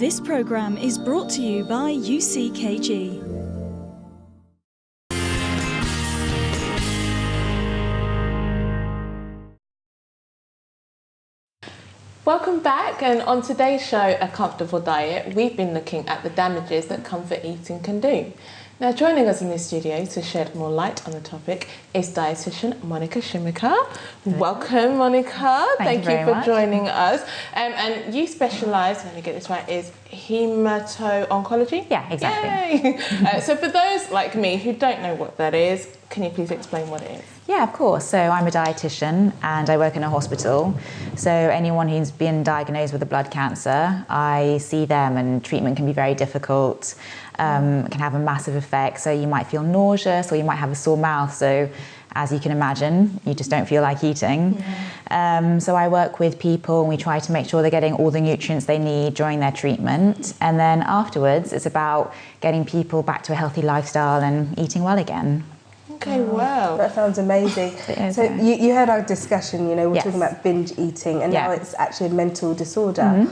This programme is brought to you by UCKG. Welcome back, and on today's show, A Comfortable Diet, we've been looking at the damages that comfort eating can do. Now, joining us in the studio to shed more light on the topic is dietitian Monika Siemicka. Welcome, Monika. Thank you for joining us. And you specialise, let me get this right, is hemato-oncology? Yeah, exactly. So for those like me who don't know what that is, can you please explain what it is? Yeah, of course. So I'm a dietitian and I work in a hospital. So anyone who's been diagnosed with a blood cancer, I see them, and treatment can be very difficult. Can have a massive effect. So you might feel nauseous or you might have a sore mouth. So as you can imagine, you just don't feel like eating. Yeah. So I work with people and we try to make sure they're getting all the nutrients they need during their treatment. And then afterwards, it's about getting people back to a healthy lifestyle and eating well again. Okay, wow. That sounds amazing. So you heard our discussion, you know, we're talking about binge eating, and now it's actually a mental disorder.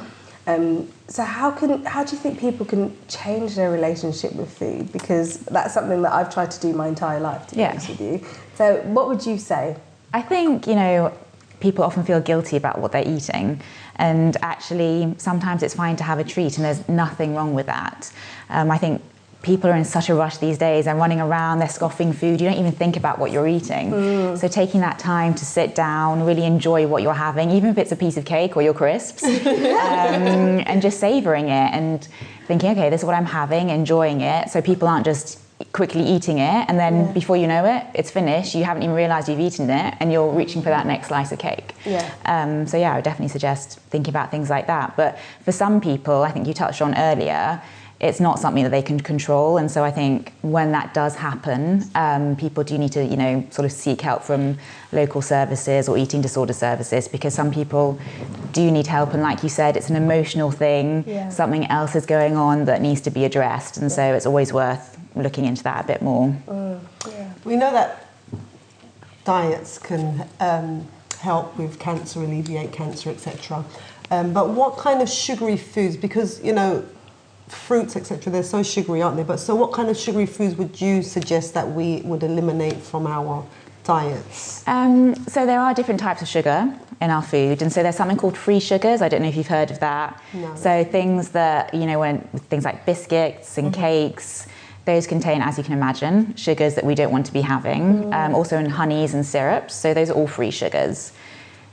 So how do you think people can change their relationship with food? Because that's something that I've tried to do my entire life, to be honest with you. So what would you say? I think, you know, people often feel guilty about what they're eating, and actually sometimes it's fine to have a treat, and there's nothing wrong with that. I think people are in such a rush these days and running around, they're scoffing food, you don't even think about what you're eating. So taking that time to sit down, really enjoy what you're having, even if it's a piece of cake or your crisps, and just savouring it and thinking, okay, this is what I'm having, enjoying it, so people aren't just quickly eating it, and then before you know it, it's finished, you haven't even realised you've eaten it, and you're reaching for that next slice of cake. So yeah, I would definitely suggest thinking about things like that. But for some people, I think you touched on earlier, it's not something that they can control, and so I think when that does happen, people do need to, you know, sort of seek help from local services or eating disorder services, because some people do need help, and like you said, it's an emotional thing, something else is going on that needs to be addressed, and so it's always worth looking into that a bit more. We know that diets can help with cancer, alleviate cancer, etc. But what kind of sugary foods, because, you know, fruits, etc., they're so sugary, aren't they? But so what kind of sugary foods would you suggest that we would eliminate from our diets? So there are different types of sugar in our food, and so there's something called free sugars. I don't know if you've heard of that. No. So things that, you know, things like biscuits and cakes, those contain, as you can imagine, sugars that we don't want to be having. Also in honeys and syrups, so those are all free sugars.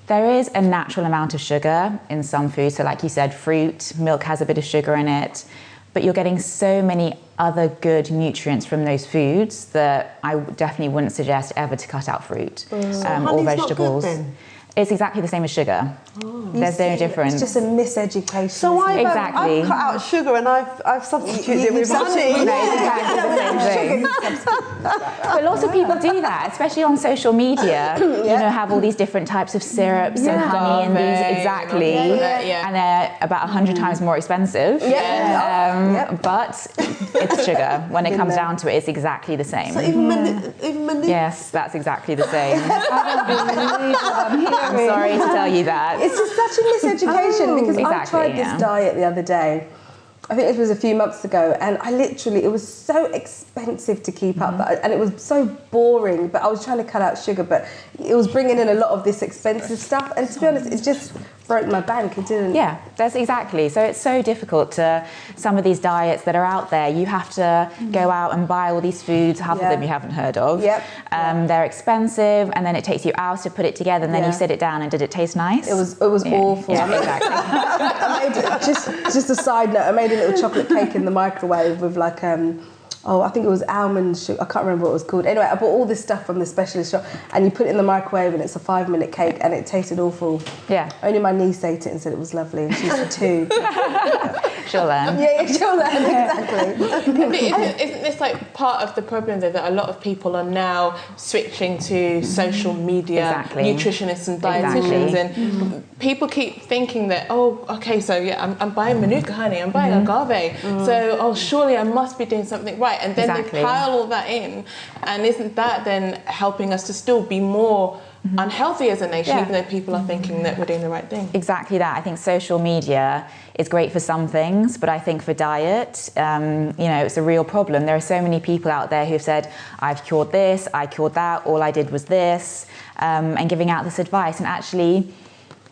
There is a natural amount of sugar in some foods, so like you said, fruit, milk has a bit of sugar in it, but you're getting so many other good nutrients from those foods that I definitely wouldn't suggest ever to cut out fruit or vegetables. Not good, then? It's exactly the same as sugar. There's no difference. It's just a miseducation. So I've Exactly. cut out sugar and I've substituted it with honey. Exactly the same thing. But lots of people do that, especially on social media. You know, have all these different types of syrups and honey and these, and they're about 100 times more expensive. But it's sugar. When it comes down to it, it's exactly the same. So even Yes, that's exactly the same. I'm sorry to tell you that. It's just such a miseducation, because I tried this diet the other day. I think it was a few months ago, and it was so expensive to keep up, and it was so boring, but I was trying to cut out sugar, but it was bringing in a lot of this expensive stuff, and to be honest, it just broke my bank. It didn't. Yeah, that's exactly. So it's so difficult to some of these diets that are out there. You have to go out and buy all these foods, half of them you haven't heard of. They're expensive, and then it takes you hours to put it together, and then you sit it down, and did it taste nice? It was awful. Yeah, exactly. I made just a side note, I made a little chocolate cake in the microwave with like I think it was almond sugar, I can't remember what it was called. Anyway, I bought all this stuff from the specialist shop, and you put it in the microwave, and it's a 5-minute cake, and it tasted awful. Yeah. Only my niece ate it and said it was lovely, and she's 2. She'll learn. Yeah, she'll learn, exactly. Isn't this like part of the problem though, that a lot of people are now switching to social media nutritionists and dietitians, and people keep thinking that, oh, okay, so yeah, I'm buying Manuka honey, I'm buying agave, so surely I must be doing something right, and then they pile all that in, and isn't that then helping us to still be more unhealthy as a nation, even though people are thinking that we're doing the right thing. Exactly that. I think social media is great for some things, but I think for diet, it's a real problem. There are so many people out there who've said, I've cured this, I cured that, all I did was this, and giving out this advice. And actually,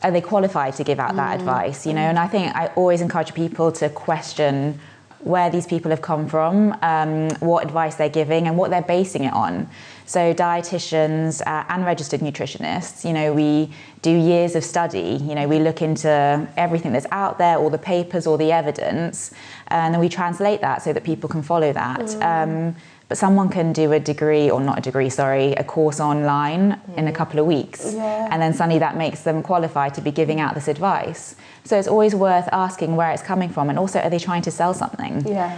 are they qualified to give out that advice? And I think I always encourage people to question where these people have come from, what advice they're giving, and what they're basing it on. So dietitians and registered nutritionists, we do years of study. We look into everything that's out there, all the papers, all the evidence, and then we translate that so that people can follow that. But someone can do a course online in a couple of weeks. Yeah. And then suddenly that makes them qualified to be giving out this advice. So it's always worth asking where it's coming from. And also, are they trying to sell something? Yeah.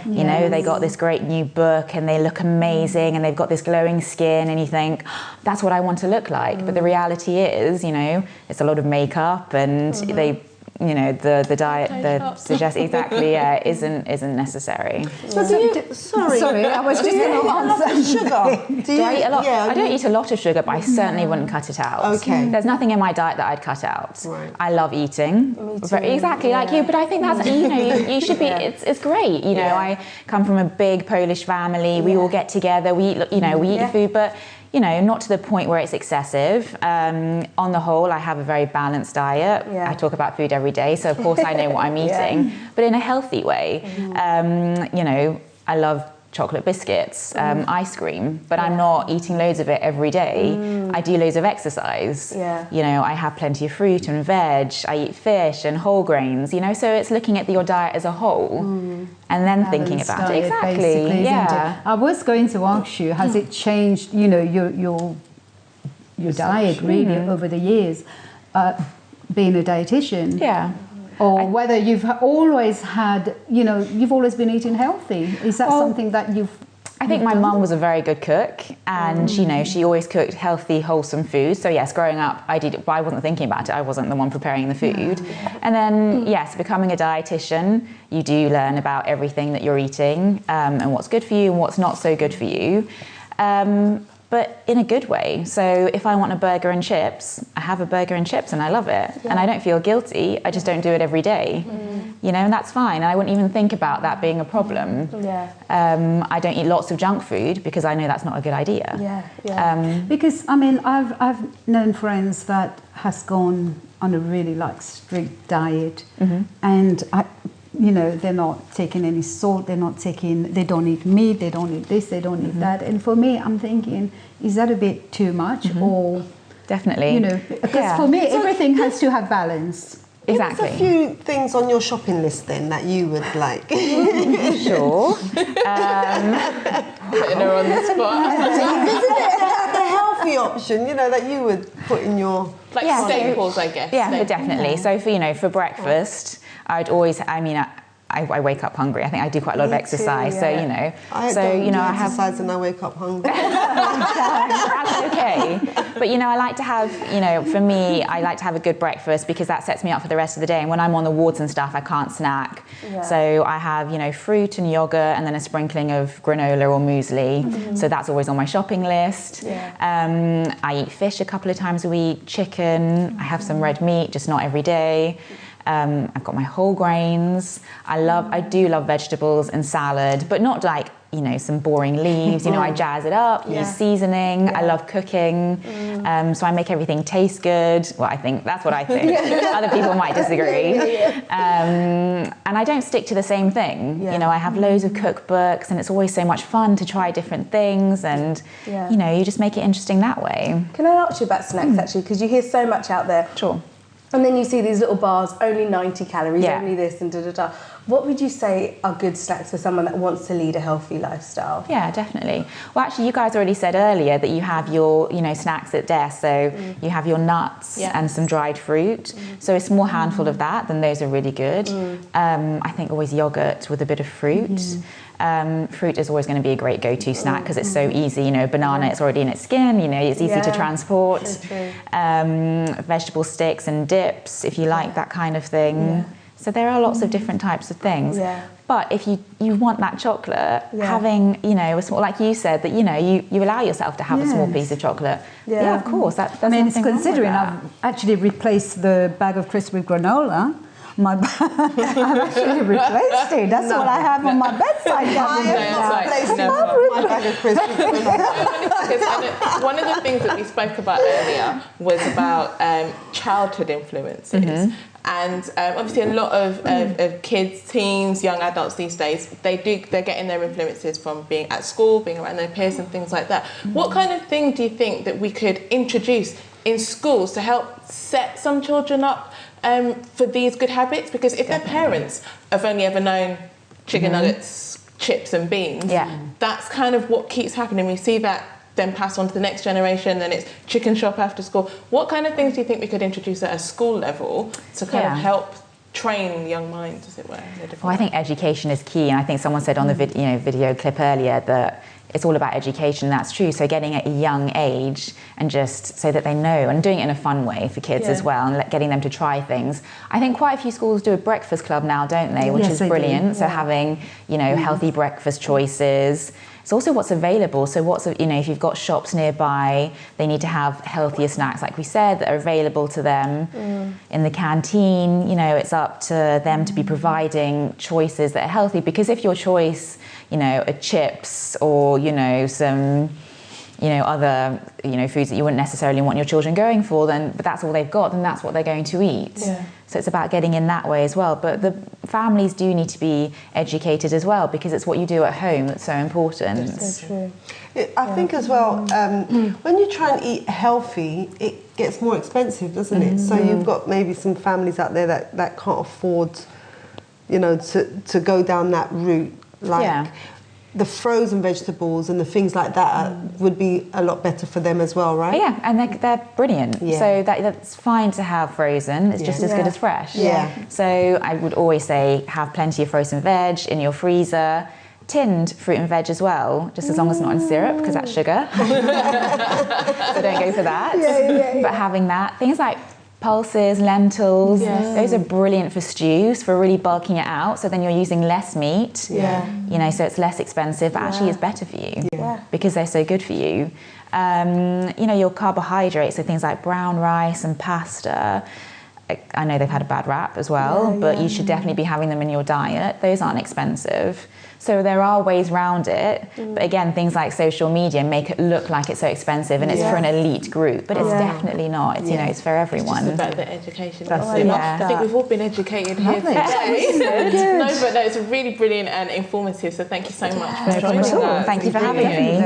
They got this great new book and they look amazing and they've got this glowing skin and you think, that's what I want to look like. But the reality is, it's a lot of makeup and the diet that suggests isn't necessary. So sorry, I was just going to answer. Sugar? Do I eat a lot? Yeah, I don't eat a lot of sugar, but I certainly wouldn't cut it out. Okay. There's nothing in my diet that I'd cut out. Right. I love eating. Me too. Exactly like you, but I think that's you should be. It's great. I come from a big Polish family. We all get together. We eat food, but not to the point where it's excessive. On the whole, I have a very balanced diet. Yeah. I talk about food every day, so of course I know what I'm eating, but in a healthy way. I love chocolate biscuits, ice cream, but I'm not eating loads of it every day. I do loads of exercise. Yeah. I have plenty of fruit and veg. I eat fish and whole grains, so it's looking at your diet as a whole and then thinking about it. Exactly. Yeah. I was going to ask you, has it changed, your diet really over the years, being a dietitian? Yeah. Or whether you've always had, you've always been eating healthy. Is that something that you've... I think my mum was a very good cook and, she always cooked healthy, wholesome food. So yes, growing up, I wasn't thinking about it. I wasn't the one preparing the food. And then, yes, becoming a dietitian, you do learn about everything that you're eating and what's good for you and what's not so good for you. But in a good way. So if I want a burger and chips, I have a burger and chips and I love it. Yeah. And I don't feel guilty. I just don't do it every day. And that's fine. And I wouldn't even think about that being a problem. Yeah. I don't eat lots of junk food because I know that's not a good idea. Yeah. Because, I've known friends that has gone on a really strict diet and they're not taking any salt, they don't eat meat, they don't eat this, they don't eat that. And for me, I'm thinking, is that a bit too much? Or definitely. Because for me, everything has to have balance. Exactly. There's a few things on your shopping list then that you would like. Sure. Putting her on the spot. Isn't it the healthy option, that you would put in your... staples, I guess. Yeah, definitely. So for breakfast, I'd always, I wake up hungry. I think I do quite a lot of exercise. Too, yeah. So, I exercise and I wake up hungry. That's okay. But, I like to have, for me, I like to have a good breakfast because that sets me up for the rest of the day. And when I'm on the wards and stuff, I can't snack. Yeah. So I have, fruit and yogurt and then a sprinkling of granola or muesli. So that's always on my shopping list. Yeah. I eat fish a couple of times a week, chicken. I have some red meat, just not every day. I've got my whole grains. I do love vegetables and salad, but not some boring leaves. I jazz it up, use seasoning. I love cooking. So I make everything taste good. Well, that's what I think. Other people might disagree. And I don't stick to the same thing. I have loads of cookbooks and it's always so much fun to try different things and, you just make it interesting that way. Can I ask you about snacks actually? Because you hear so much out there. Sure. And then you see these little bars, only 90 calories, only this and da-da-da. What would you say are good snacks for someone that wants to lead a healthy lifestyle? Yeah, definitely. Well, actually, you guys already said earlier that you have your, snacks at desk. So you have your nuts and some dried fruit. So a small handful of that, then those are really good. I think always yogurt with a bit of fruit. Fruit is always going to be a great go-to snack because it's so easy. Banana, it's already in its skin. It's easy to transport. Vegetable sticks and dips, if you like that kind of thing. So there are lots of different types of things. Yeah. But if you want that chocolate, having, you know, a small, like you said, that, you know, you allow yourself to have a small piece of chocolate. Yeah, of course. That's I mean, it's nothing wrong with considering that. I've actually replaced the bag of crisps with granola. I've actually replaced it. That's what I have on my bedside cabinet now. My bag of crisps with granola. One of the things that we spoke about earlier was about childhood influences. And obviously a lot of kids, teens, young adults these days, they're getting their influences from being at school, being around their peers and things like that. What kind of thing do you think that we could introduce in schools to help set some children up for these good habits? Because if their parents have only ever known chicken nuggets, chips and beans, that's kind of what keeps happening. We see that then pass on to the next generation, then it's chicken shop after school. What kind of things do you think we could introduce at a school level to kind of help train young minds, as it were? Well, I think education is key, and I think someone said on the video clip earlier that it's all about education. That's true. So getting at a young age, and just so that they know, and doing it in a fun way for kids as well, and getting them to try things. I think quite a few schools do a breakfast club now, don't they? Which is brilliant. So having, you know, healthy breakfast choices. It's also what's available. So if you've got shops nearby, they need to have healthier snacks, like we said, that are available to them in the canteen. You know, it's up to them to be providing choices that are healthy, because if your choice, you know, are chips or, you know, some, you know, other, you know, foods that you wouldn't necessarily want your children going for, but that's all they've got, then that's what they're going to eat. Yeah. So it's about getting in that way as well. But the families do need to be educated as well, because it's what you do at home that's so important. That's so true. I think as well, when you try and eat healthy, it gets more expensive, doesn't it? So you've got maybe some families out there that can't afford, you know, to go down that route. Like the frozen vegetables and the things like that would be a lot better for them as well, right? Yeah, and they're brilliant. So that's fine to have frozen. It's just as good as fresh. So I would always say have plenty of frozen veg in your freezer. Tinned fruit and veg as well, just as long as it's not in syrup, because that's sugar. So don't go for that. But having that, things like pulses, lentils, those are brilliant for stews, for really bulking it out. So then you're using less meat, you know, so it's less expensive, but actually it's better for you because they're so good for you. You know, your carbohydrates, so things like brown rice and pasta, I know they've had a bad rap as well, but you should definitely be having them in your diet. Those aren't expensive. So there are ways around it, but again, things like social media make it look like it's so expensive and it's for an elite group, but it's definitely not. It's, you know, it's for everyone. It's just about the education. That's it. I think we've all been educated here today. No, but no, it's really brilliant and informative, so thank you so much for joining us. Thank you for having me.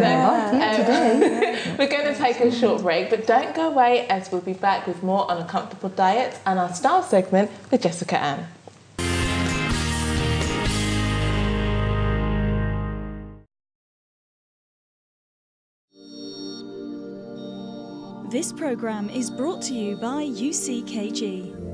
We're going to take a short break, but don't go away, as we'll be back with more on Uncomfortable Diets and our style segment with Jessica Ann. This programme is brought to you by UCKG.